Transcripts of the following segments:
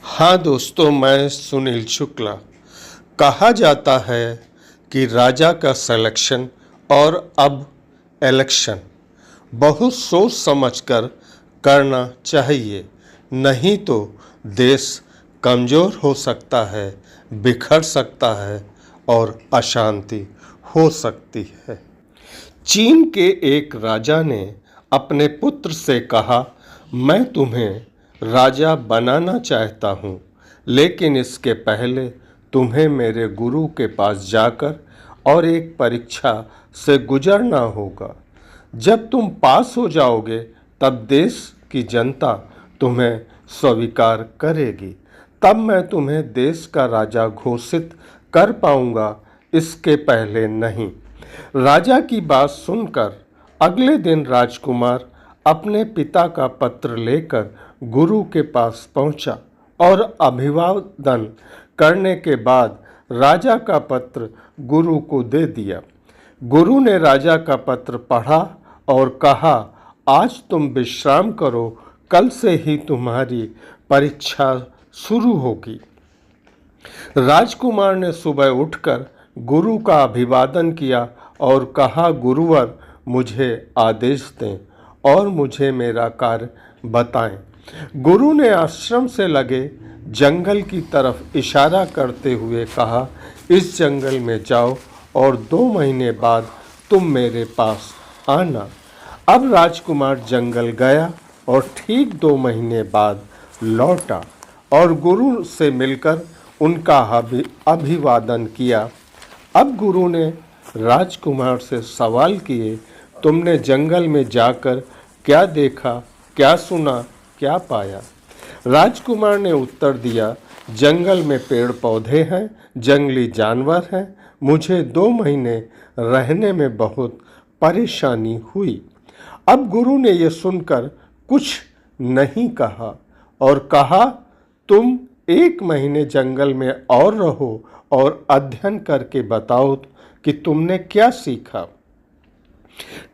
हाँ दोस्तों, मैं सुनील शुक्ला। कहा जाता है कि राजा का सिलेक्शन और अब इलेक्शन बहुत सोच समझकर करना चाहिए, नहीं तो देश कमज़ोर हो सकता है, बिखर सकता है और अशांति हो सकती है। चीन के एक राजा ने अपने पुत्र से कहा, मैं तुम्हें राजा बनाना चाहता हूँ, लेकिन इसके पहले तुम्हें मेरे गुरु के पास जाकर और एक परीक्षा से गुजरना होगा। जब तुम पास हो जाओगे तब देश की जनता तुम्हें स्वीकार करेगी, तब मैं तुम्हें देश का राजा घोषित कर पाऊंगा, इसके पहले नहीं। राजा की बात सुनकर अगले दिन राजकुमार अपने पिता का पत्र लेकर गुरु के पास पहुंचा और अभिवादन करने के बाद राजा का पत्र गुरु को दे दिया। गुरु ने राजा का पत्र पढ़ा और कहा, आज तुम विश्राम करो, कल से ही तुम्हारी परीक्षा शुरू होगी। राजकुमार ने सुबह उठकर गुरु का अभिवादन किया और कहा, गुरुवर मुझे आदेश दें और मुझे मेरा कार्य बताएं। गुरु ने आश्रम से लगे जंगल की तरफ इशारा करते हुए कहा, इस जंगल में जाओ और 2 महीने बाद तुम मेरे पास आना। अब राजकुमार जंगल गया और ठीक 2 महीने बाद लौटा और गुरु से मिलकर उनका अभिवादन किया। अब गुरु ने राजकुमार से सवाल किए, तुमने जंगल में जाकर क्या देखा, क्या सुना, क्या पाया? राजकुमार ने उत्तर दिया, जंगल में पेड़ पौधे हैं, जंगली जानवर हैं, मुझे 2 महीने रहने में बहुत परेशानी हुई। अब गुरु ने यह सुनकर कुछ नहीं कहा और कहा, तुम 1 महीने जंगल में और रहो और अध्ययन करके बताओ कि तुमने क्या सीखा।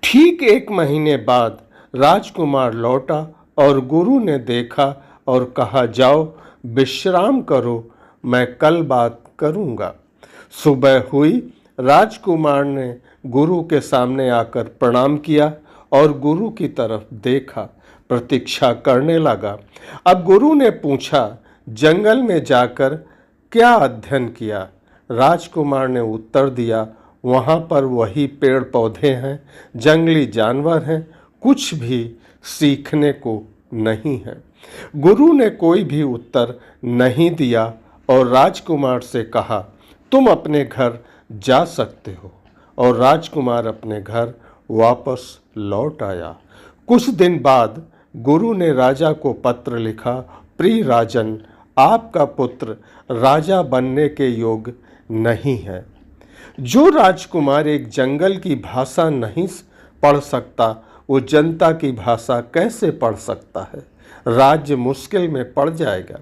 ठीक 1 महीने बाद राजकुमार लौटा और गुरु ने देखा और कहा, जाओ विश्राम करो, मैं कल बात करूँगा। सुबह हुई, राजकुमार ने गुरु के सामने आकर प्रणाम किया और गुरु की तरफ देखा, प्रतीक्षा करने लगा। अब गुरु ने पूछा, जंगल में जाकर क्या अध्ययन किया? राजकुमार ने उत्तर दिया, वहाँ पर वही पेड़ पौधे हैं, जंगली जानवर हैं, कुछ भी सीखने को नहीं है। गुरु ने कोई भी उत्तर नहीं दिया और राजकुमार से कहा, तुम अपने घर जा सकते हो। और राजकुमार अपने घर वापस लौट आया। कुछ दिन बाद गुरु ने राजा को पत्र लिखा, प्रिय राजन, आपका पुत्र राजा बनने के योग्य नहीं है। जो राजकुमार एक जंगल की भाषा नहीं पढ़ सकता, वो जनता की भाषा कैसे पढ़ सकता है? राज्य मुश्किल में पड़ जाएगा।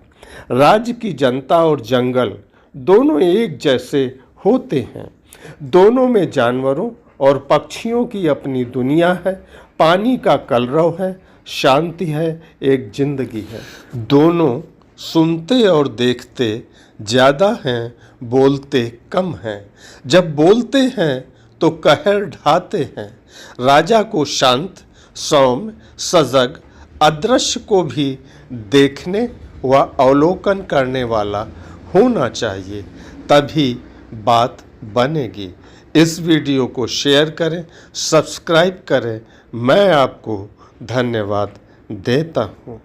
राज्य की जनता और जंगल दोनों एक जैसे होते हैं। दोनों में जानवरों और पक्षियों की अपनी दुनिया है, पानी का कलरव है, शांति है, एक जिंदगी है। दोनों सुनते और देखते ज़्यादा हैं, बोलते कम हैं। जब बोलते हैं तो कहर ढाते हैं। राजा को शांत, सौम्य, सजग, अदृश्य को भी देखने व अवलोकन करने वाला होना चाहिए, तभी बात बनेगी। इस वीडियो को शेयर करें, सब्सक्राइब करें। मैं आपको धन्यवाद देता हूँ।